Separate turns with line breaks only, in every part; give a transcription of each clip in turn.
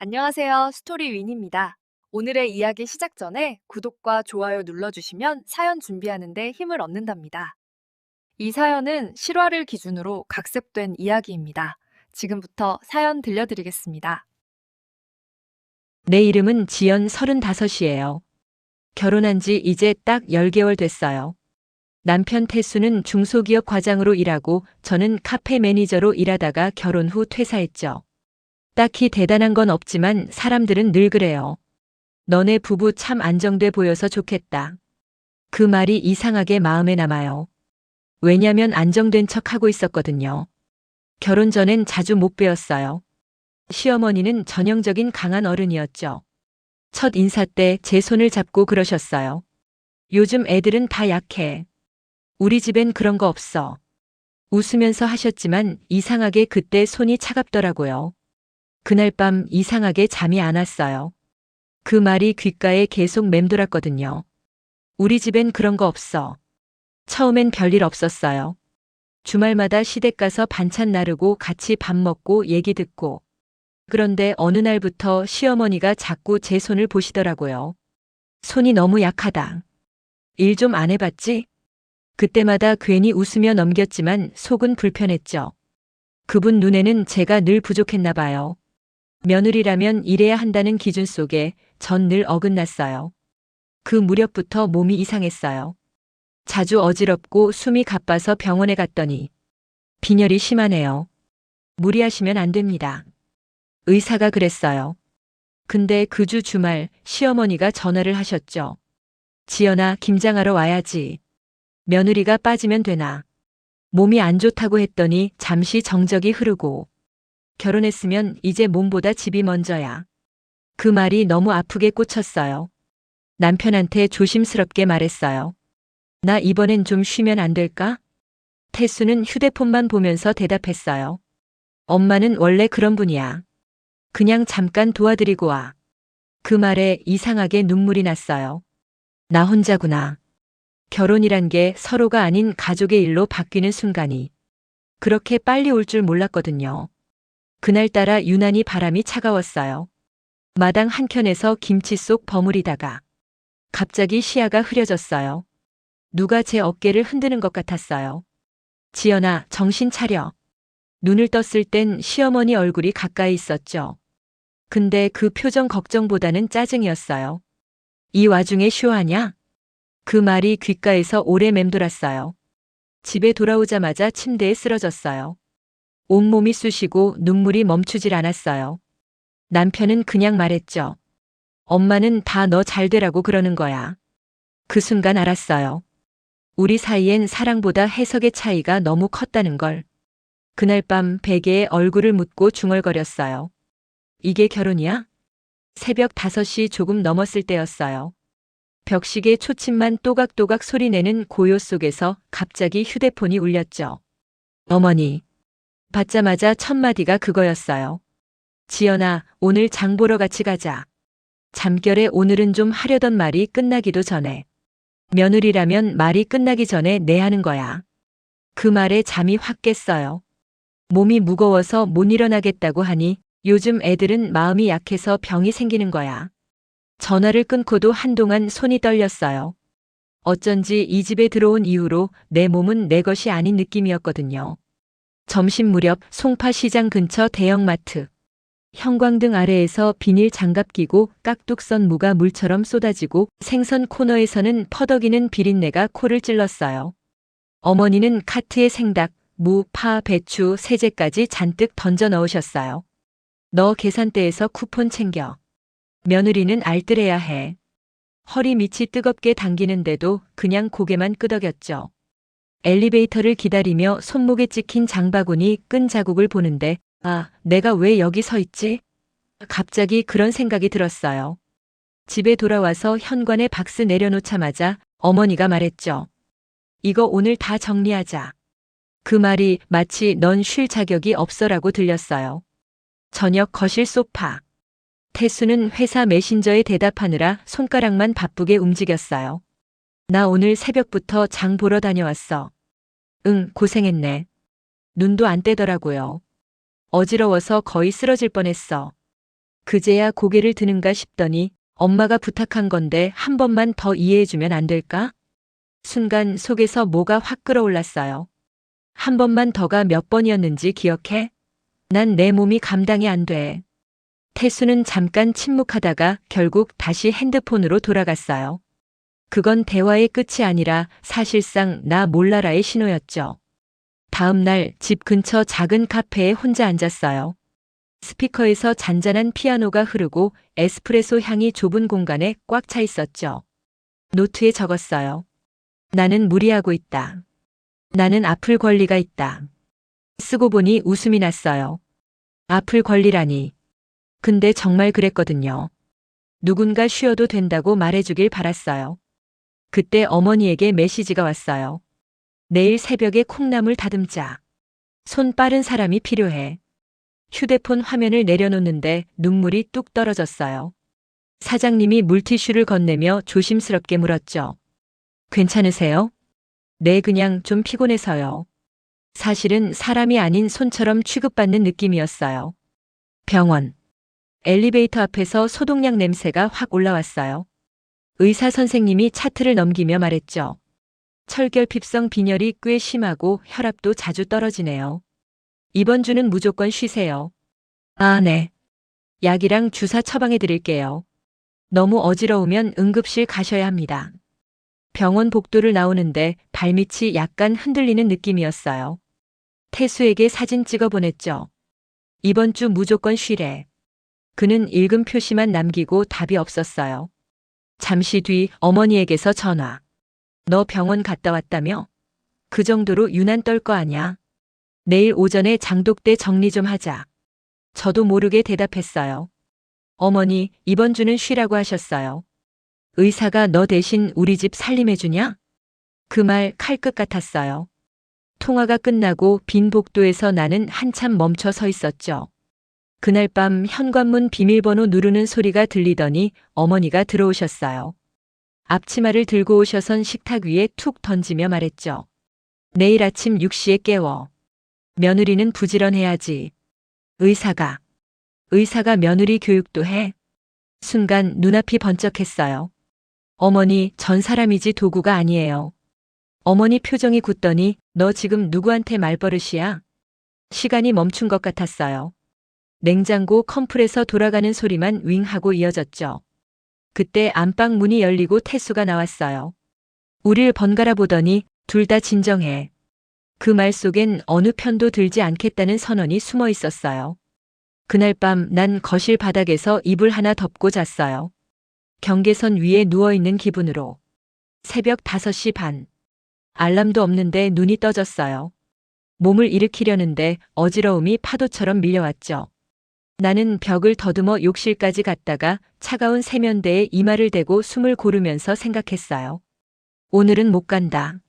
안녕하세요. 스토리윈입니다. 오늘의 이야기 시작 전에 구독과 좋아요 눌러주시면 사연 준비하는데 힘을 얻는답니다. 이 사연은 실화를 기준으로 각색된 이야기입니다. 지금부터 사연 들려드리겠습니다.
내 이름은 지연 35이에요. 결혼한 지 이제 딱 10개월 됐어요. 남편 태수는 중소기업 과장으로 일하고 저는 카페 매니저로 일하다가 결혼 후 퇴사했죠. 딱히 대단한 건 없지만 사람들은 늘 그래요. 너네 부부 참 안정돼 보여서 좋겠다. 그 말이 이상하게 마음에 남아요. 왜냐면 안정된 척 하고 있었거든요. 결혼 전엔 자주 못 뵈었어요. 시어머니는 전형적인 강한 어른이었죠. 첫 인사 때 제 손을 잡고 그러셨어요. 요즘 애들은 다 약해. 우리 집엔 그런 거 없어. 웃으면서 하셨지만 이상하게 그때 손이 차갑더라고요. 그날 밤 이상하게 잠이 안 왔어요. 그 말이 귓가에 계속 맴돌았거든요. 우리 집엔 그런 거 없어. 처음엔 별일 없었어요. 주말마다 시댁 가서 반찬 나르고 같이 밥 먹고 얘기 듣고. 그런데 어느 날부터 시어머니가 자꾸 제 손을 보시더라고요. 손이 너무 약하다. 일 좀 안 해봤지? 그때마다 괜히 웃으며 넘겼지만 속은 불편했죠. 그분 눈에는 제가 늘 부족했나 봐요. 며느리라면 일해야 한다는 기준 속에 전 늘 어긋났어요. 그 무렵부터 몸이 이상했어요. 자주 어지럽고 숨이 가빠서 병원에 갔더니 빈혈이 심하네요. 무리하시면 안 됩니다. 의사가 그랬어요. 근데 그 주 주말 시어머니가 전화를 하셨죠. 지연아, 김장하러 와야지. 며느리가 빠지면 되나. 몸이 안 좋다고 했더니 잠시 정적이 흐르고. 결혼했으면 이제 몸보다 집이 먼저야. 그 말이 너무 아프게 꽂혔어요. 남편한테 조심스럽게 말했어요. 나 이번엔 좀 쉬면 안 될까? 태수는 휴대폰만 보면서 대답했어요. 엄마는 원래 그런 분이야. 그냥 잠깐 도와드리고 와. 그 말에 이상하게 눈물이 났어요. 나 혼자구나. 결혼이란 게 서로가 아닌 가족의 일로 바뀌는 순간이 그렇게 빨리 올 줄 몰랐거든요. 그날따라 유난히 바람이 차가웠어요. 마당 한켠에서 김치 속 버무리다가 갑자기 시야가 흐려졌어요. 누가 제 어깨를 흔드는 것 같았어요. 지연아, 정신 차려. 눈을 떴을 땐 시어머니 얼굴이 가까이 있었죠. 근데 그 표정 걱정보다는 짜증이었어요. 이 와중에 쇼하냐? 그 말이 귓가에서 오래 맴돌았어요. 집에 돌아오자마자 침대에 쓰러졌어요. 온몸이 쑤시고 눈물이 멈추질 않았어요. 남편은 그냥 말했죠. 엄마는 다 너 잘 되라고 그러는 거야. 그 순간 알았어요. 우리 사이엔 사랑보다 해석의 차이가 너무 컸다는 걸. 그날 밤 베개에 얼굴을 묻고 중얼거렸어요. 이게 결혼이야? 새벽 5시 조금 넘었을 때였어요. 벽시계 초침만 또각또각 소리내는 고요 속에서 갑자기 휴대폰이 울렸죠. 어머니. 받자마자 첫 마디가 그거였어요. 지연아, 오늘 장 보러 같이 가자. 잠결에 오늘은 좀 하려던 말이 끝나기도 전에. 며느리라면 말이 끝나기 전에 내 하는 거야. 그 말에 잠이 확 깼어요. 몸이 무거워서 못 일어나겠다고 하니 요즘 애들은 마음이 약해서 병이 생기는 거야. 전화를 끊고도 한동안 손이 떨렸어요. 어쩐지 이 집에 들어온 이후로 내 몸은 내 것이 아닌 느낌이었거든요. 점심 무렵 송파 시장 근처 대형마트. 형광등 아래에서 비닐 장갑 끼고 깍둑 썬 무가 물처럼 쏟아지고 생선 코너에서는 퍼덕이는 비린내가 코를 찔렀어요. 어머니는 카트에 생닭, 무, 파, 배추, 세제까지 잔뜩 던져 넣으셨어요. 너 계산대에서 쿠폰 챙겨. 며느리는 알뜰해야 해. 허리 밑이 뜨겁게 당기는데도 그냥 고개만 끄덕였죠. 엘리베이터를 기다리며 손목에 찍힌 장바구니 끈 자국을 보는데 아, 내가 왜 여기 서 있지? 갑자기 그런 생각이 들었어요. 집에 돌아와서 현관에 박스 내려놓자마자 어머니가 말했죠. 이거 오늘 다 정리하자. 그 말이 마치 넌 쉴 자격이 없어라고 들렸어요. 저녁 거실 소파. 태수는 회사 메신저에 대답하느라 손가락만 바쁘게 움직였어요. 나 오늘 새벽부터 장 보러 다녀왔어. 응, 고생했네. 눈도 안 떼더라고요. 어지러워서 거의 쓰러질 뻔했어. 그제야 고개를 드는가 싶더니 엄마가 부탁한 건데 한 번만 더 이해해주면 안 될까? 순간 속에서 뭐가 확 끓어올랐어요. 한 번만 더가 몇 번이었는지 기억해? 난 내 몸이 감당이 안 돼. 태수는 잠깐 침묵하다가 결국 다시 핸드폰으로 돌아갔어요. 그건 대화의 끝이 아니라 사실상 나 몰라라의 신호였죠. 다음 날 집 근처 작은 카페에 혼자 앉았어요. 스피커에서 잔잔한 피아노가 흐르고 에스프레소 향이 좁은 공간에 꽉 차 있었죠. 노트에 적었어요. 나는 무리하고 있다. 나는 아플 권리가 있다. 쓰고 보니 웃음이 났어요. 아플 권리라니. 근데 정말 그랬거든요. 누군가 쉬어도 된다고 말해주길 바랐어요. 그때 어머니에게 메시지가 왔어요. 내일 새벽에 콩나물 다듬자. 손 빠른 사람이 필요해. 휴대폰 화면을 내려놓는데 눈물이 뚝 떨어졌어요. 사장님이 물티슈를 건네며 조심스럽게 물었죠. 괜찮으세요? 네, 그냥 좀 피곤해서요. 사실은 사람이 아닌 손처럼 취급받는 느낌이었어요. 병원. 엘리베이터 앞에서 소독약 냄새가 확 올라왔어요. 의사 선생님이 차트를 넘기며 말했죠. 철결핍성 빈혈이 꽤 심하고 혈압도 자주 떨어지네요. 이번 주는 무조건 쉬세요. 아, 네. 약이랑 주사 처방해 드릴게요. 너무 어지러우면 응급실 가셔야 합니다. 병원 복도를 나오는데 발밑이 약간 흔들리는 느낌이었어요. 태수에게 사진 찍어 보냈죠. 이번 주 무조건 쉬래. 그는 읽은 표시만 남기고 답이 없었어요. 잠시 뒤 어머니에게서 전화. 너 병원 갔다 왔다며? 그 정도로 유난 떨 거 아냐? 내일 오전에 장독대 정리 좀 하자. 저도 모르게 대답했어요. 어머니, 이번 주는 쉬라고 하셨어요. 의사가 너 대신 우리 집 살림해주냐? 그 말 칼끝 같았어요. 통화가 끝나고 빈 복도에서 나는 한참 멈춰 서 있었죠. 그날 밤 현관문 비밀번호 누르는 소리가 들리더니 어머니가 들어오셨어요. 앞치마를 들고 오셔선 식탁 위에 툭 던지며 말했죠. 내일 아침 6시에 깨워. 며느리는 부지런해야지. 의사가 며느리 교육도 해. 순간 눈앞이 번쩍했어요. 어머니, 전 사람이지 도구가 아니에요. 어머니 표정이 굳더니 너 지금 누구한테 말버릇이야? 시간이 멈춘 것 같았어요. 냉장고 컴프레서 돌아가는 소리만 윙 하고 이어졌죠. 그때 안방 문이 열리고 태수가 나왔어요. 우릴 번갈아 보더니 둘 다 진정해. 그 말 속엔 어느 편도 들지 않겠다는 선언이 숨어 있었어요. 그날 밤 난 거실 바닥에서 이불 하나 덮고 잤어요. 경계선 위에 누워있는 기분으로. 새벽 5시 반. 알람도 없는데 눈이 떠졌어요. 몸을 일으키려는데 어지러움이 파도처럼 밀려왔죠. 나는 벽을 더듬어 욕실까지 갔다가 차가운 세면대에 이마를 대고 숨을 고르면서 생각했어요. 오늘은 못 간다.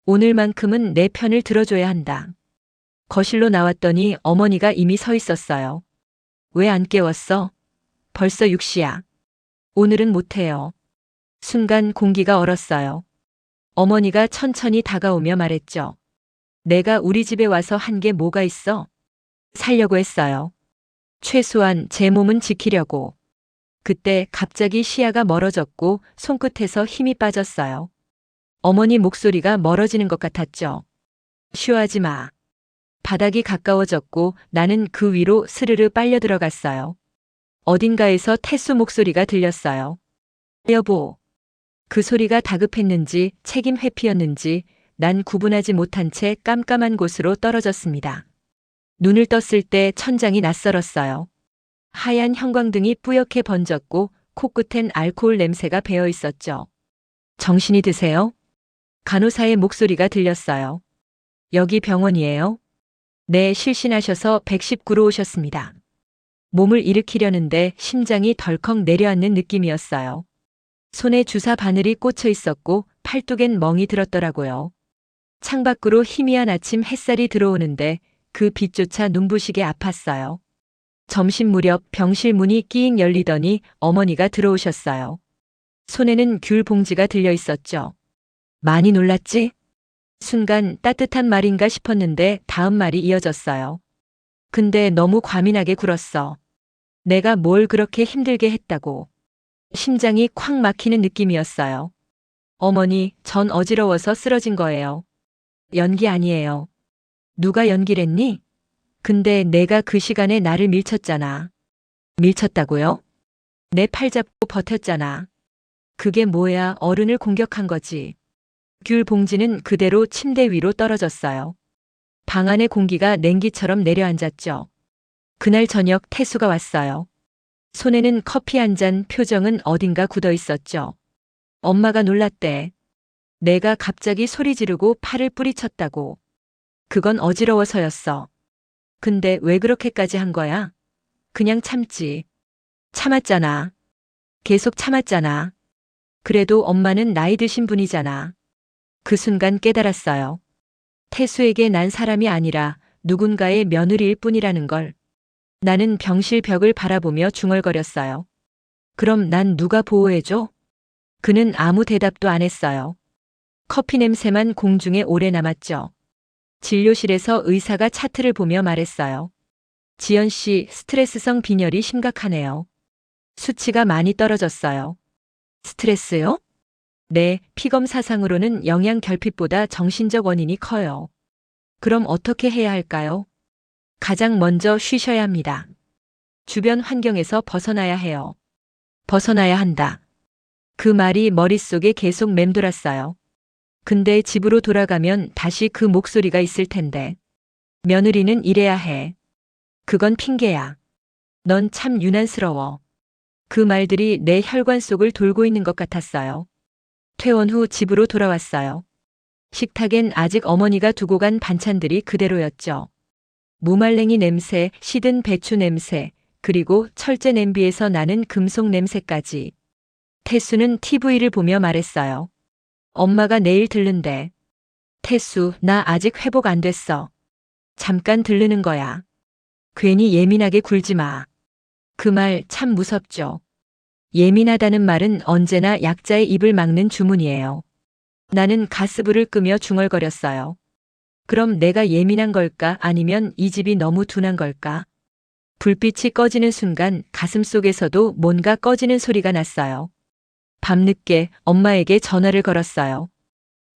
오늘만큼은 내 편을 들어줘야 한다. 거실로 나왔더니 어머니가 이미 서 있었어요. 왜 안 깨웠어? 벌써 6시야. 오늘은 못해요. 순간 공기가 얼었어요. 어머니가 천천히 다가오며 말했죠. 내가 우리 집에 와서 한 게 뭐가 있어? 살려고 했어요. 최소한 제 몸은 지키려고. 그때 갑자기 시야가 멀어졌고 손끝에서 힘이 빠졌어요. 어머니 목소리가 멀어지는 것 같았죠. 쉬어하지 마. 바닥이 가까워졌고 나는 그 위로 스르르 빨려 들어갔어요. 어딘가에서 태수 목소리가 들렸어요. 여보. 그 소리가 다급했는지 책임 회피였는지 난 구분하지 못한 채 깜깜한 곳으로 떨어졌습니다. 눈을 떴을 때 천장이 낯설었어요. 하얀 형광등이 뿌옇게 번졌고 코끝엔 알코올 냄새가 배어 있었죠. 정신이 드세요? 간호사의 목소리가 들렸어요. 여기 병원이에요? 네, 실신하셔서 119로 오셨습니다. 몸을 일으키려는데 심장이 덜컥 내려앉는 느낌이었어요. 손에 주사 바늘이 꽂혀 있었고 팔뚝엔 멍이 들었더라고요. 창밖으로 희미한 아침 햇살이 들어오는데 그 빛조차 눈부시게 아팠어요. 점심 무렵 병실 문이 끼익 열리더니 어머니가 들어오셨어요. 손에는 귤 봉지가 들려 있었죠. 많이 놀랐지? 순간 따뜻한 말인가 싶었는데 다음 말이 이어졌어요. 근데 너무 과민하게 굴었어. 내가 뭘 그렇게 힘들게 했다고. 심장이 콱 막히는 느낌이었어요. 어머니, 전 어지러워서 쓰러진 거예요. 연기 아니에요. 누가 연기랬니? 근데 내가 그 시간에 나를 밀쳤잖아. 밀쳤다고요? 내 팔 잡고 버텼잖아. 그게 뭐야, 어른을 공격한 거지. 귤 봉지는 그대로 침대 위로 떨어졌어요. 방 안의 공기가 냉기처럼 내려앉았죠. 그날 저녁 태수가 왔어요. 손에는 커피 한 잔, 표정은 어딘가 굳어 있었죠. 엄마가 놀랐대. 내가 갑자기 소리 지르고 팔을 뿌리쳤다고. 그건 어지러워서였어. 근데 왜 그렇게까지 한 거야? 그냥 참지. 참았잖아. 계속 참았잖아. 그래도 엄마는 나이 드신 분이잖아. 그 순간 깨달았어요. 태수에게 난 사람이 아니라 누군가의 며느리일 뿐이라는 걸. 나는 병실 벽을 바라보며 중얼거렸어요. 그럼 난 누가 보호해줘? 그는 아무 대답도 안 했어요. 커피 냄새만 공중에 오래 남았죠. 진료실에서 의사가 차트를 보며 말했어요. 지연 씨, 스트레스성 빈혈이 심각하네요. 수치가 많이 떨어졌어요. 스트레스요? 네, 피검사상으로는 영양 결핍보다 정신적 원인이 커요. 그럼 어떻게 해야 할까요? 가장 먼저 쉬셔야 합니다. 주변 환경에서 벗어나야 해요. 벗어나야 한다. 그 말이 머릿속에 계속 맴돌았어요. 근데 집으로 돌아가면 다시 그 목소리가 있을 텐데. 며느리는 이래야 해. 그건 핑계야. 넌 참 유난스러워. 그 말들이 내 혈관 속을 돌고 있는 것 같았어요. 퇴원 후 집으로 돌아왔어요. 식탁엔 아직 어머니가 두고 간 반찬들이 그대로였죠. 무말랭이 냄새, 시든 배추 냄새, 그리고 철제 냄비에서 나는 금속 냄새까지. 태수는 TV를 보며 말했어요. 엄마가 내일 들른대. 태수, 나 아직 회복 안 됐어. 잠깐 들르는 거야. 괜히 예민하게 굴지 마. 그 말 참 무섭죠. 예민하다는 말은 언제나 약자의 입을 막는 주문이에요. 나는 가스불을 끄며 중얼거렸어요. 그럼 내가 예민한 걸까 아니면 이 집이 너무 둔한 걸까? 불빛이 꺼지는 순간 가슴속에서도 뭔가 꺼지는 소리가 났어요. 밤늦게 엄마에게 전화를 걸었어요.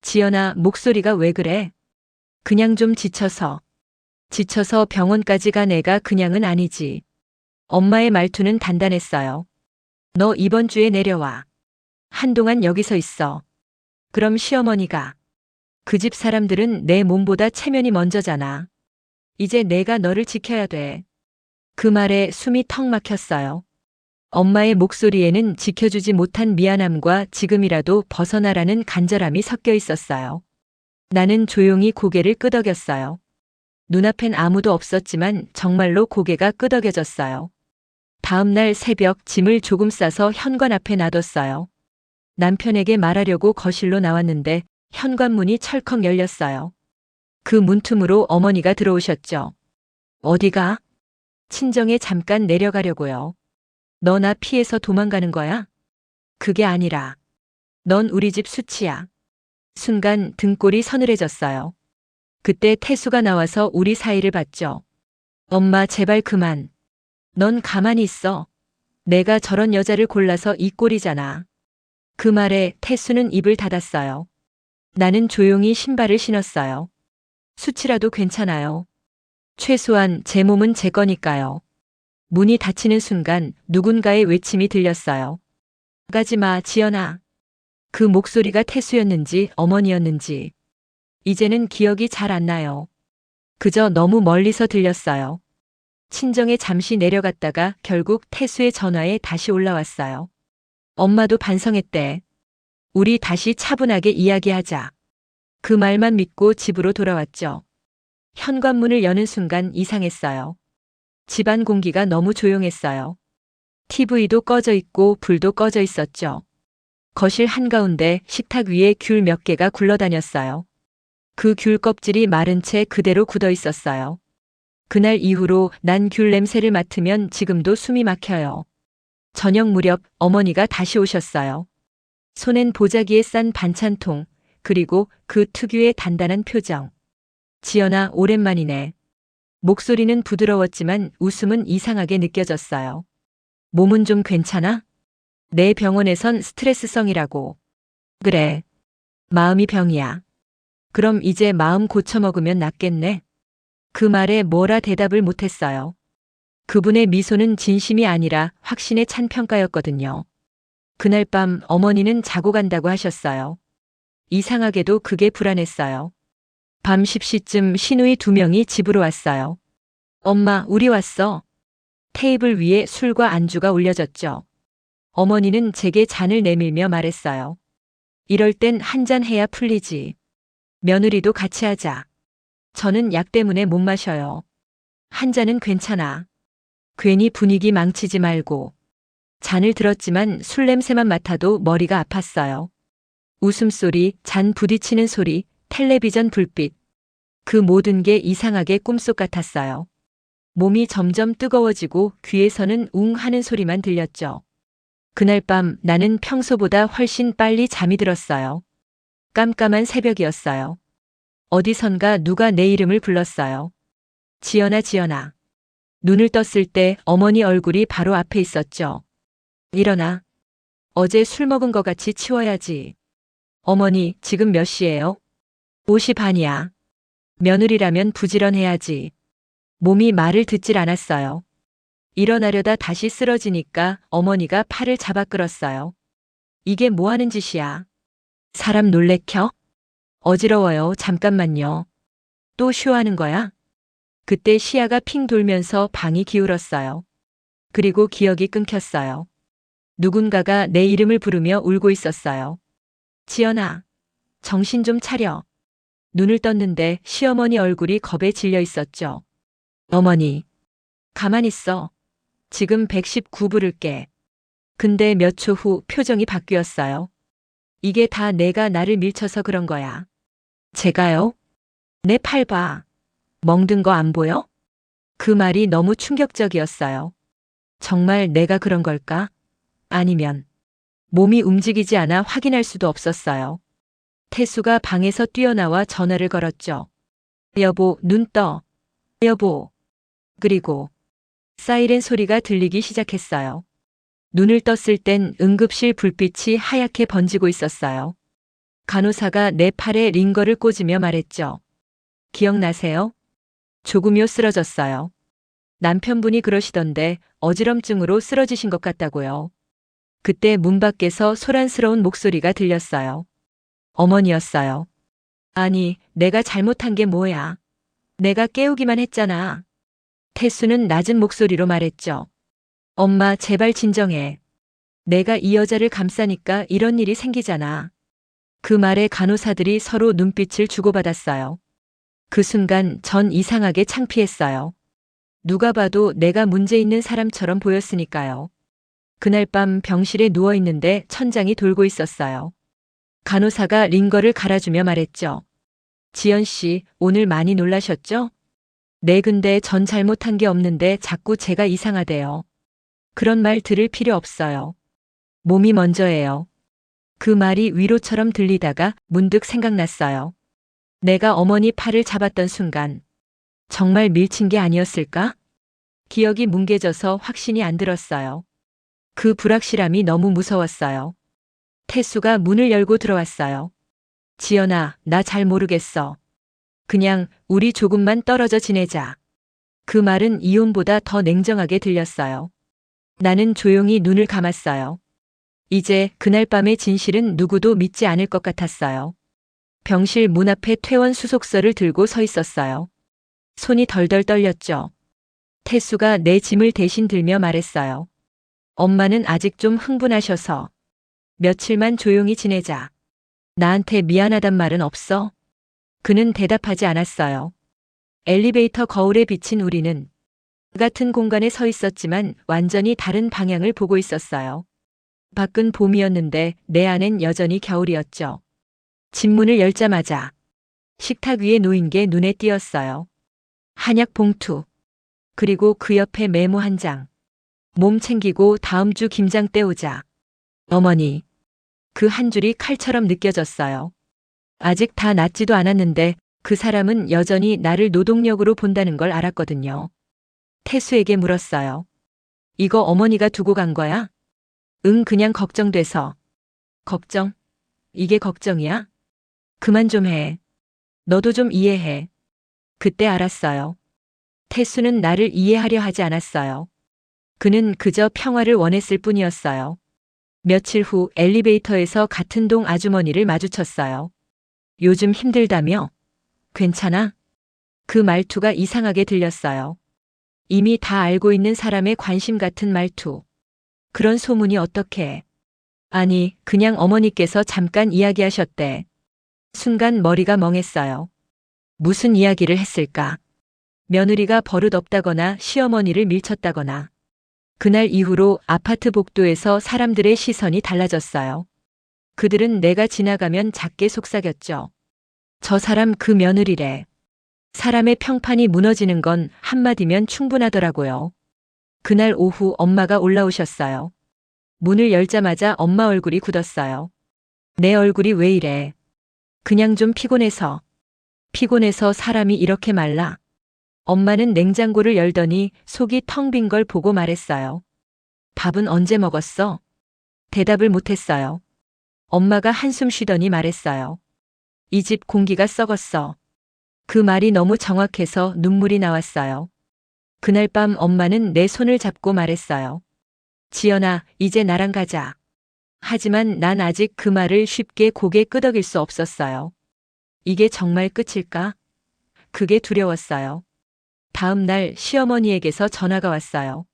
지연아, 목소리가 왜 그래? 그냥 좀 지쳐서. 지쳐서 병원까지 간 애가 그냥은 아니지. 엄마의 말투는 단단했어요. 너 이번 주에 내려와. 한동안 여기서 있어. 그럼 시어머니가. 그 집 사람들은 내 몸보다 체면이 먼저잖아. 이제 내가 너를 지켜야 돼. 그 말에 숨이 턱 막혔어요. 엄마의 목소리에는 지켜주지 못한 미안함과 지금이라도 벗어나라는 간절함이 섞여 있었어요. 나는 조용히 고개를 끄덕였어요. 눈앞엔 아무도 없었지만 정말로 고개가 끄덕여졌어요. 다음 날 새벽 짐을 조금 싸서 현관 앞에 놔뒀어요. 남편에게 말하려고 거실로 나왔는데 현관문이 철컥 열렸어요. 그 문틈으로 어머니가 들어오셨죠. 어디가? 친정에 잠깐 내려가려고요. 너 나 피해서 도망가는 거야? 그게 아니라. 넌 우리 집 수치야. 순간 등골이 서늘해졌어요. 그때 태수가 나와서 우리 사이를 봤죠. 엄마 제발 그만. 넌 가만히 있어. 내가 저런 여자를 골라서 이 꼴이잖아. 그 말에 태수는 입을 닫았어요. 나는 조용히 신발을 신었어요. 수치라도 괜찮아요. 최소한 제 몸은 제 거니까요. 문이 닫히는 순간 누군가의 외침이 들렸어요. 가지 마, 지연아. 그 목소리가 태수였는지 어머니였는지. 이제는 기억이 잘 안 나요. 그저 너무 멀리서 들렸어요. 친정에 잠시 내려갔다가 결국 태수의 전화에 다시 올라왔어요. 엄마도 반성했대. 우리 다시 차분하게 이야기하자. 그 말만 믿고 집으로 돌아왔죠. 현관문을 여는 순간 이상했어요. 집안 공기가 너무 조용했어요. TV도 꺼져 있고 불도 꺼져 있었죠. 거실 한가운데 식탁 위에 귤 몇 개가 굴러다녔어요. 그 귤 껍질이 마른 채 그대로 굳어 있었어요. 그날 이후로 난 귤 냄새를 맡으면 지금도 숨이 막혀요. 저녁 무렵 어머니가 다시 오셨어요. 손엔 보자기에 싼 반찬통, 그리고 그 특유의 단단한 표정. 지연아, 오랜만이네. 목소리는 부드러웠지만 웃음은 이상하게 느껴졌어요. 몸은 좀 괜찮아? 내 병원에선 스트레스성이라고. 그래. 마음이 병이야. 그럼 이제 마음 고쳐먹으면 낫겠네. 그 말에 뭐라 대답을 못했어요. 그분의 미소는 진심이 아니라 확신에 찬 평가였거든요. 그날 밤 어머니는 자고 간다고 하셨어요. 이상하게도 그게 불안했어요. 밤 10시쯤 시누이 2명이 집으로 왔어요. 엄마, 우리 왔어. 테이블 위에 술과 안주가 올려졌죠. 어머니는 제게 잔을 내밀며 말했어요. 이럴 땐 한 잔 해야 풀리지. 며느리도 같이 하자. 저는 약 때문에 못 마셔요. 한 잔은 괜찮아. 괜히 분위기 망치지 말고. 잔을 들었지만 술 냄새만 맡아도 머리가 아팠어요. 웃음소리, 잔 부딪히는 소리, 텔레비전 불빛. 그 모든 게 이상하게 꿈속 같았어요. 몸이 점점 뜨거워지고 귀에서는 웅 하는 소리만 들렸죠. 그날 밤 나는 평소보다 훨씬 빨리 잠이 들었어요. 깜깜한 새벽이었어요. 어디선가 누가 내 이름을 불렀어요. 지연아, 지연아. 눈을 떴을 때 어머니 얼굴이 바로 앞에 있었죠. 일어나. 어제 술 먹은 거 같이 치워야지. 어머니, 지금 몇 시예요? 5시 반이야. 며느리라면 부지런해야지. 몸이 말을 듣질 않았어요. 일어나려다 다시 쓰러지니까 어머니가 팔을 잡아 끌었어요. 이게 뭐 하는 짓이야? 사람 놀래켜? 어지러워요. 잠깐만요. 또 쇼하는 거야? 그때 시야가 핑 돌면서 방이 기울었어요. 그리고 기억이 끊겼어요. 누군가가 내 이름을 부르며 울고 있었어요. 지연아, 정신 좀 차려. 눈을 떴는데 시어머니 얼굴이 겁에 질려 있었죠. 어머니, 가만 있어. 지금 119 부를게. 근데 몇 초 후 표정이 바뀌었어요. 이게 다 내가 나를 밀쳐서 그런 거야. 제가요? 내 팔 봐. 멍든 거 안 보여? 그 말이 너무 충격적이었어요. 정말 내가 그런 걸까? 아니면 몸이 움직이지 않아 확인할 수도 없었어요. 태수가 방에서 뛰어나와 전화를 걸었죠. 여보, 눈 떠. 여보. 그리고 사이렌 소리가 들리기 시작했어요. 눈을 떴을 땐 응급실 불빛이 하얗게 번지고 있었어요. 간호사가 내 팔에 링거를 꽂으며 말했죠. 기억나세요? 조금요 쓰러졌어요. 남편분이 그러시던데 어지럼증으로 쓰러지신 것 같다고요. 그때 문 밖에서 소란스러운 목소리가 들렸어요. 어머니였어요. 아니, 내가 잘못한 게 뭐야? 내가 깨우기만 했잖아. 태수는 낮은 목소리로 말했죠. 엄마, 제발 진정해. 내가 이 여자를 감싸니까 이런 일이 생기잖아. 그 말에 간호사들이 서로 눈빛을 주고받았어요. 그 순간 전 이상하게 창피했어요. 누가 봐도 내가 문제 있는 사람처럼 보였으니까요. 그날 밤 병실에 누워 있는데 천장이 돌고 있었어요. 간호사가 링거를 갈아주며 말했죠. 지연 씨, 오늘 많이 놀라셨죠? 네, 근데 전 잘못한 게 없는데 자꾸 제가 이상하대요. 그런 말 들을 필요 없어요. 몸이 먼저예요. 그 말이 위로처럼 들리다가 문득 생각났어요. 내가 어머니 팔을 잡았던 순간 정말 밀친 게 아니었을까? 기억이 뭉개져서 확신이 안 들었어요. 그 불확실함이 너무 무서웠어요. 태수가 문을 열고 들어왔어요. 지연아, 나 잘 모르겠어. 그냥 우리 조금만 떨어져 지내자. 그 말은 이혼보다 더 냉정하게 들렸어요. 나는 조용히 눈을 감았어요. 이제 그날 밤의 진실은 누구도 믿지 않을 것 같았어요. 병실 문 앞에 퇴원 수속서를 들고 서 있었어요. 손이 덜덜 떨렸죠. 태수가 내 짐을 대신 들며 말했어요. 엄마는 아직 좀 흥분하셔서 며칠만 조용히 지내자. 나한테 미안하단 말은 없어? 그는 대답하지 않았어요. 엘리베이터 거울에 비친 우리는 같은 공간에 서 있었지만 완전히 다른 방향을 보고 있었어요. 밖은 봄이었는데 내 안엔 여전히 겨울이었죠. 집문을 열자마자 식탁 위에 놓인 게 눈에 띄었어요. 한약 봉투. 그리고 그 옆에 메모 한 장. 몸 챙기고 다음 주 김장 떼오자. 어머니. 그 한 줄이 칼처럼 느껴졌어요. 아직 다 낫지도 않았는데 그 사람은 여전히 나를 노동력으로 본다는 걸 알았거든요. 태수에게 물었어요. 이거 어머니가 두고 간 거야? 응, 그냥 걱정돼서. 걱정? 이게 걱정이야? 그만 좀 해. 너도 좀 이해해. 그때 알았어요. 태수는 나를 이해하려 하지 않았어요. 그는 그저 평화를 원했을 뿐이었어요. 며칠 후 엘리베이터에서 같은 동 아주머니를 마주쳤어요. 요즘 힘들다며? 괜찮아? 그 말투가 이상하게 들렸어요. 이미 다 알고 있는 사람의 관심 같은 말투. 그런 소문이 어떻게? 아니, 그냥 어머니께서 잠깐 이야기하셨대. 순간 머리가 멍했어요. 무슨 이야기를 했을까? 며느리가 버릇없다거나 시어머니를 밀쳤다거나. 그날 이후로 아파트 복도에서 사람들의 시선이 달라졌어요. 그들은 내가 지나가면 작게 속삭였죠. 저 사람 그 며느리래. 사람의 평판이 무너지는 건 한마디면 충분하더라고요. 그날 오후 엄마가 올라오셨어요. 문을 열자마자 엄마 얼굴이 굳었어요. 내 얼굴이 왜 이래? 그냥 좀 피곤해서. 피곤해서 사람이 이렇게 말라. 엄마는 냉장고를 열더니 속이 텅 빈 걸 보고 말했어요. 밥은 언제 먹었어? 대답을 못했어요. 엄마가 한숨 쉬더니 말했어요. 이 집 공기가 썩었어. 그 말이 너무 정확해서 눈물이 나왔어요. 그날 밤 엄마는 내 손을 잡고 말했어요. 지연아, 이제 나랑 가자. 하지만 난 아직 그 말을 쉽게 고개 끄덕일 수 없었어요. 이게 정말 끝일까? 그게 두려웠어요. 다음 날 시어머니에게서 전화가 왔어요.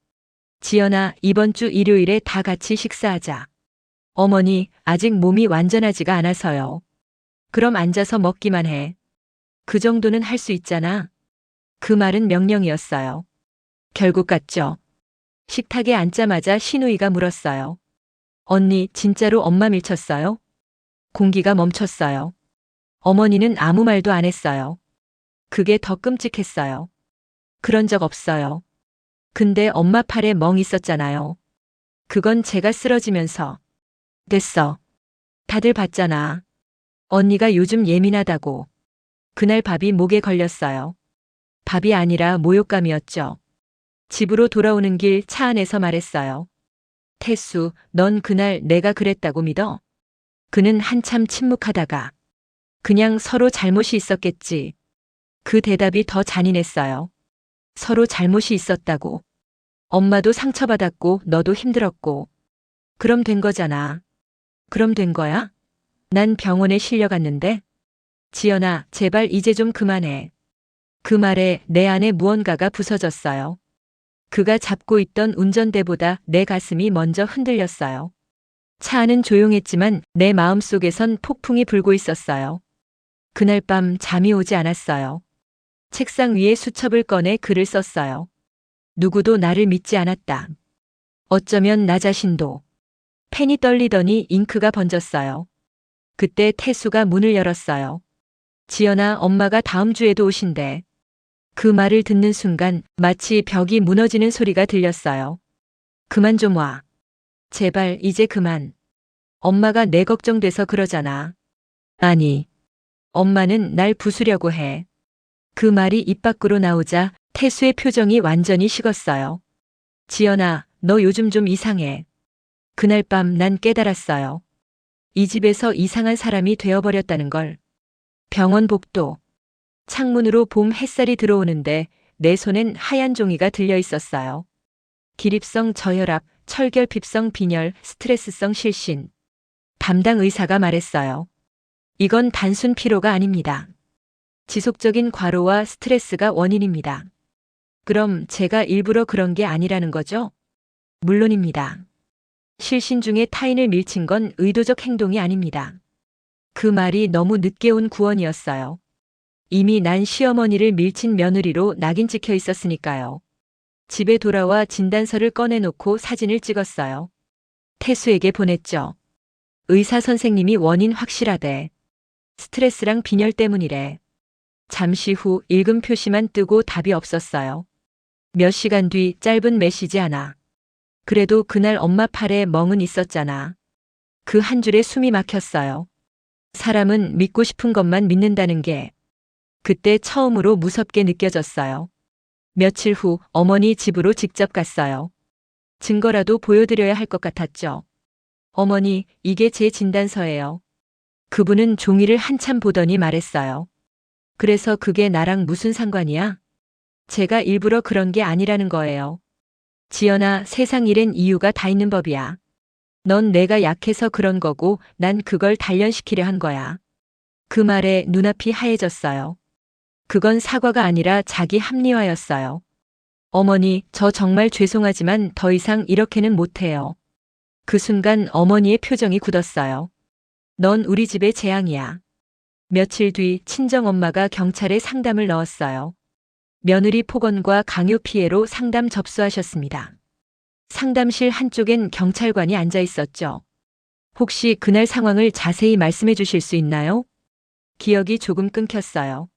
지연아, 이번 주 일요일에 다 같이 식사하자. 어머니, 아직 몸이 완전하지가 않아서요. 그럼 앉아서 먹기만 해. 그 정도는 할 수 있잖아. 그 말은 명령이었어요. 결국 갔죠. 식탁에 앉자마자 시누이가 물었어요. 언니, 진짜로 엄마 밀쳤어요? 공기가 멈췄어요. 어머니는 아무 말도 안 했어요. 그게 더 끔찍했어요. 그런 적 없어요. 근데 엄마 팔에 멍 있었잖아요. 그건 제가 쓰러지면서. 됐어. 다들 봤잖아. 언니가 요즘 예민하다고. 그날 밥이 목에 걸렸어요. 밥이 아니라 모욕감이었죠. 집으로 돌아오는 길 차 안에서 말했어요. 태수, 넌 그날 내가 그랬다고 믿어? 그는 한참 침묵하다가 그냥 서로 잘못이 있었겠지. 그 대답이 더 잔인했어요. 서로 잘못이 있었다고. 엄마도 상처받았고 너도 힘들었고. 그럼 된 거잖아. 그럼 된 거야? 난 병원에 실려갔는데. 지연아, 제발 이제 좀 그만해. 그 말에 내 안에 무언가가 부서졌어요. 그가 잡고 있던 운전대보다 내 가슴이 먼저 흔들렸어요. 차 안은 조용했지만 내 마음속에선 폭풍이 불고 있었어요. 그날 밤 잠이 오지 않았어요. 책상 위에 수첩을 꺼내 글을 썼어요. 누구도 나를 믿지 않았다. 어쩌면 나 자신도. 펜이 떨리더니 잉크가 번졌어요. 그때 태수가 문을 열었어요. 지연아, 엄마가 다음 주에도 오신대. 그 말을 듣는 순간 마치 벽이 무너지는 소리가 들렸어요. 그만 좀 와. 제발 이제 그만. 엄마가 내 걱정돼서 그러잖아. 아니, 엄마는 날 부수려고 해. 그 말이 입 밖으로 나오자 태수의 표정이 완전히 식었어요. 지연아, 너 요즘 좀 이상해. 그날 밤 난 깨달았어요. 이 집에서 이상한 사람이 되어버렸다는 걸. 병원 복도. 창문으로 봄 햇살이 들어오는데 내 손엔 하얀 종이가 들려 있었어요. 기립성 저혈압, 철결핍성 빈혈, 스트레스성 실신. 담당 의사가 말했어요. 이건 단순 피로가 아닙니다. 지속적인 과로와 스트레스가 원인입니다. 그럼 제가 일부러 그런 게 아니라는 거죠? 물론입니다. 실신 중에 타인을 밀친 건 의도적 행동이 아닙니다. 그 말이 너무 늦게 온 구원이었어요. 이미 난 시어머니를 밀친 며느리로 낙인 찍혀 있었으니까요. 집에 돌아와 진단서를 꺼내놓고 사진을 찍었어요. 태수에게 보냈죠. 의사 선생님이 원인 확실하대. 스트레스랑 빈혈 때문이래. 잠시 후 읽음 표시만 뜨고 답이 없었어요. 몇 시간 뒤 짧은 메시지 하나. 그래도 그날 엄마 팔에 멍은 있었잖아. 그 한 줄에 숨이 막혔어요. 사람은 믿고 싶은 것만 믿는다는 게 그때 처음으로 무섭게 느껴졌어요. 며칠 후 어머니 집으로 직접 갔어요. 증거라도 보여드려야 할 것 같았죠. 어머니, 이게 제 진단서예요. 그분은 종이를 한참 보더니 말했어요. 그래서 그게 나랑 무슨 상관이야? 제가 일부러 그런 게 아니라는 거예요. 지연아, 세상 일엔 이유가 다 있는 법이야. 넌 내가 약해서 그런 거고 난 그걸 단련시키려 한 거야. 그 말에 눈앞이 하얘졌어요. 그건 사과가 아니라 자기 합리화였어요. 어머니, 저 정말 죄송하지만 더 이상 이렇게는 못해요. 그 순간 어머니의 표정이 굳었어요. 넌 우리 집의 재앙이야. 며칠 뒤 친정엄마가 경찰에 상담을 넣었어요. 며느리 폭언과 강요 피해로 상담 접수하셨습니다. 상담실 한쪽엔 경찰관이 앉아 있었죠. 혹시 그날 상황을 자세히 말씀해 주실 수 있나요? 기억이 조금 끊겼어요.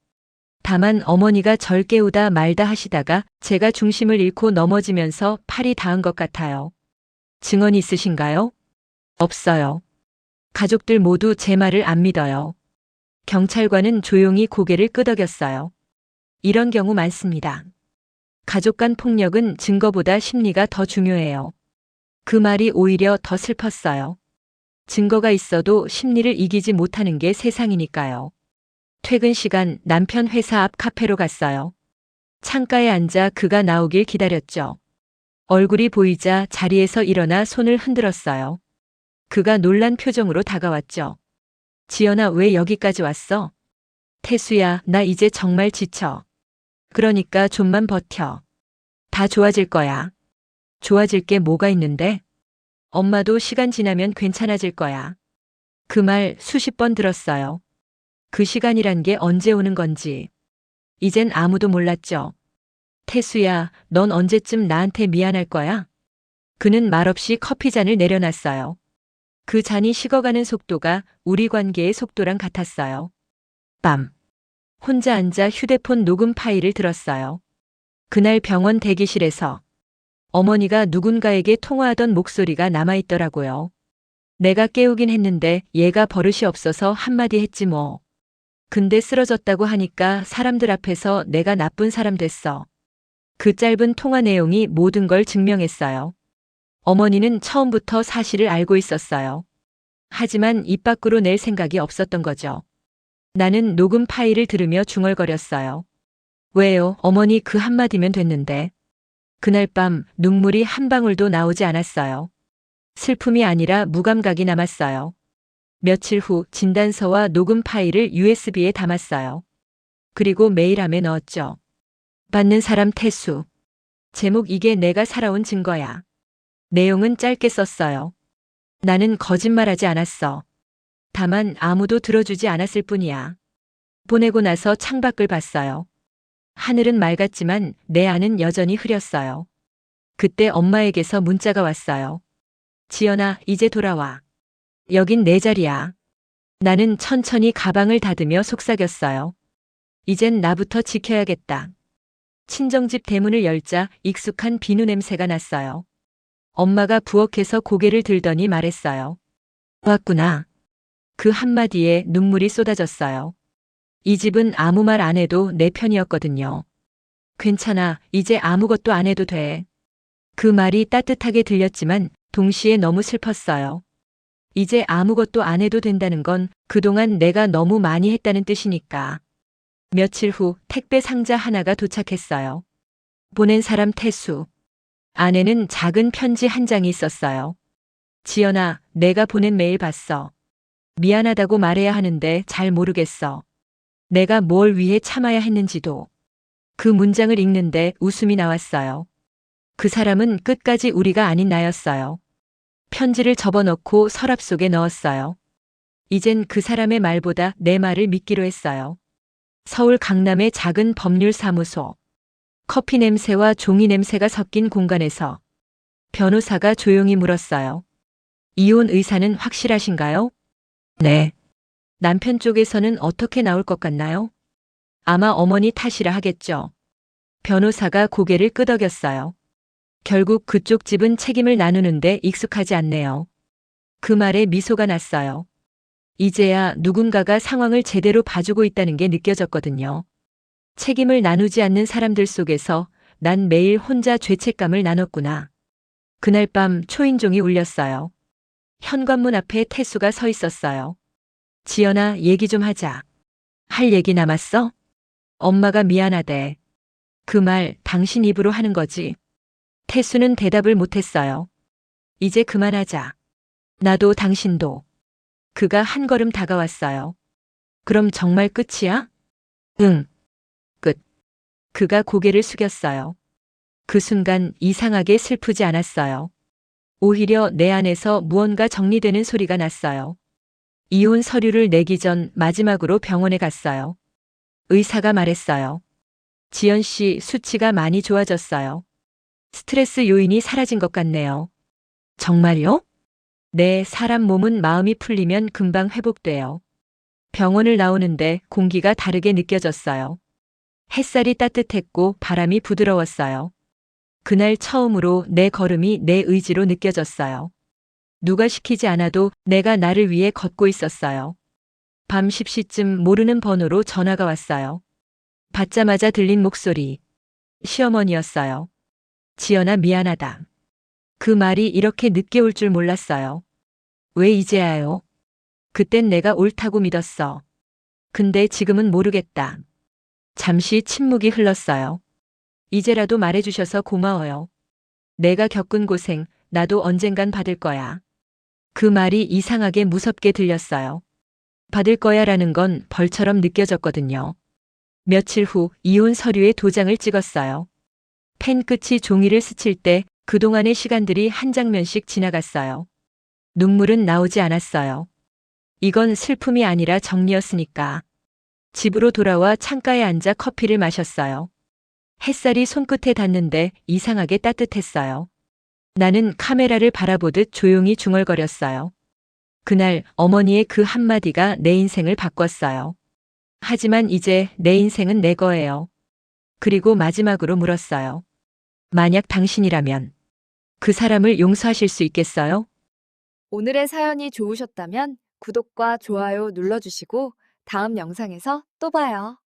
다만 어머니가 절 깨우다 말다 하시다가 제가 중심을 잃고 넘어지면서 팔이 닿은 것 같아요. 증언이 있으신가요? 없어요. 가족들 모두 제 말을 안 믿어요. 경찰관은 조용히 고개를 끄덕였어요. 이런 경우 많습니다. 가족 간 폭력은 증거보다 심리가 더 중요해요. 그 말이 오히려 더 슬펐어요. 증거가 있어도 심리를 이기지 못하는 게 세상이니까요. 퇴근 시간 남편 회사 앞 카페로 갔어요. 창가에 앉아 그가 나오길 기다렸죠. 얼굴이 보이자 자리에서 일어나 손을 흔들었어요. 그가 놀란 표정으로 다가왔죠. 지연아, 왜 여기까지 왔어? 태수야, 나 이제 정말 지쳐. 그러니까 좀만 버텨. 다 좋아질 거야. 좋아질 게 뭐가 있는데? 엄마도 시간 지나면 괜찮아질 거야. 그 말 수십 번 들었어요. 그 시간이란 게 언제 오는 건지. 이젠 아무도 몰랐죠. 태수야, 넌 언제쯤 나한테 미안할 거야? 그는 말없이 커피잔을 내려놨어요. 그 잔이 식어가는 속도가 우리 관계의 속도랑 같았어요. 밤. 혼자 앉아 휴대폰 녹음 파일을 들었어요. 그날 병원 대기실에서 어머니가 누군가에게 통화하던 목소리가 남아있더라고요. 내가 깨우긴 했는데 얘가 버릇이 없어서 한마디 했지 뭐. 근데 쓰러졌다고 하니까 사람들 앞에서 내가 나쁜 사람 됐어. 그 짧은 통화 내용이 모든 걸 증명했어요. 어머니는 처음부터 사실을 알고 있었어요. 하지만 입 밖으로 낼 생각이 없었던 거죠. 나는 녹음 파일을 들으며 중얼거렸어요. 왜요? 어머니 그 한마디면 됐는데. 그날 밤 눈물이 한 방울도 나오지 않았어요. 슬픔이 아니라 무감각이 남았어요. 며칠 후 진단서와 녹음 파일을 USB에 담았어요. 그리고 메일함에 넣었죠. 받는 사람 태수. 제목 이게 내가 살아온 증거야. 내용은 짧게 썼어요. 나는 거짓말하지 않았어. 다만 아무도 들어주지 않았을 뿐이야. 보내고 나서 창밖을 봤어요. 하늘은 맑았지만 내 안은 여전히 흐렸어요. 그때 엄마에게서 문자가 왔어요. 지연아, 이제 돌아와. 여긴 내 자리야. 나는 천천히 가방을 닫으며 속삭였어요. 이젠 나부터 지켜야겠다. 친정집 대문을 열자 익숙한 비누 냄새가 났어요. 엄마가 부엌에서 고개를 들더니 말했어요. 왔구나. 그 한마디에 눈물이 쏟아졌어요. 이 집은 아무 말 안 해도 내 편이었거든요. 괜찮아, 이제 아무것도 안 해도 돼. 그 말이 따뜻하게 들렸지만 동시에 너무 슬펐어요. 이제 아무것도 안 해도 된다는 건 그동안 내가 너무 많이 했다는 뜻이니까. 며칠 후 택배 상자 하나가 도착했어요. 보낸 사람 태수. 안에는 작은 편지 한 장이 있었어요. 지연아, 내가 보낸 메일 봤어. 미안하다고 말해야 하는데 잘 모르겠어. 내가 뭘 위해 참아야 했는지도. 그 문장을 읽는데 웃음이 나왔어요. 그 사람은 끝까지 우리가 아닌 나였어요. 편지를 접어넣고 서랍 속에 넣었어요. 이젠 그 사람의 말보다 내 말을 믿기로 했어요. 서울 강남의 작은 법률사무소. 커피 냄새와 종이 냄새가 섞인 공간에서 변호사가 조용히 물었어요. 이혼 의사는 확실하신가요? 네. 남편 쪽에서는 어떻게 나올 것 같나요? 아마 어머니 탓이라 하겠죠. 변호사가 고개를 끄덕였어요. 결국 그쪽 집은 책임을 나누는데 익숙하지 않네요. 그 말에 미소가 났어요. 이제야 누군가가 상황을 제대로 봐주고 있다는 게 느껴졌거든요. 책임을 나누지 않는 사람들 속에서 난 매일 혼자 죄책감을 나눴구나. 그날 밤 초인종이 울렸어요. 현관문 앞에 태수가 서 있었어요. 지연아, 얘기 좀 하자. 할 얘기 남았어? 엄마가 미안하대. 그 말 당신 입으로 하는 거지. 태수는 대답을 못했어요. 이제 그만하자. 나도 당신도. 그가 한 걸음 다가왔어요. 그럼 정말 끝이야? 응. 끝. 그가 고개를 숙였어요. 그 순간 이상하게 슬프지 않았어요. 오히려 내 안에서 무언가 정리되는 소리가 났어요. 이혼 서류를 내기 전 마지막으로 병원에 갔어요. 의사가 말했어요. 지연 씨 수치가 많이 좋아졌어요. 스트레스 요인이 사라진 것 같네요. 정말요? 네, 사람 몸은 마음이 풀리면 금방 회복돼요. 병원을 나오는데 공기가 다르게 느껴졌어요. 햇살이 따뜻했고 바람이 부드러웠어요. 그날 처음으로 내 걸음이 내 의지로 느껴졌어요. 누가 시키지 않아도 내가 나를 위해 걷고 있었어요. 밤 10시쯤 모르는 번호로 전화가 왔어요. 받자마자 들린 목소리. 시어머니였어요. 지연아, 미안하다. 그 말이 이렇게 늦게 올 줄 몰랐어요. 왜 이제야요? 그땐 내가 옳다고 믿었어. 근데 지금은 모르겠다. 잠시 침묵이 흘렀어요. 이제라도 말해주셔서 고마워요. 내가 겪은 고생, 나도 언젠간 받을 거야. 그 말이 이상하게 무섭게 들렸어요. 받을 거야라는 건 벌처럼 느껴졌거든요. 며칠 후 이혼 서류에 도장을 찍었어요. 펜 끝이 종이를 스칠 때 그동안의 시간들이 한 장면씩 지나갔어요. 눈물은 나오지 않았어요. 이건 슬픔이 아니라 정리였으니까. 집으로 돌아와 창가에 앉아 커피를 마셨어요. 햇살이 손끝에 닿는데 이상하게 따뜻했어요. 나는 카메라를 바라보듯 조용히 중얼거렸어요. 그날 어머니의 그 한마디가 내 인생을 바꿨어요. 하지만 이제 내 인생은 내 거예요. 그리고 마지막으로 물었어요. 만약 당신이라면 그 사람을 용서하실 수 있겠어요?
오늘의 사연이 좋으셨다면 구독과 좋아요 눌러주시고 다음 영상에서 또 봐요.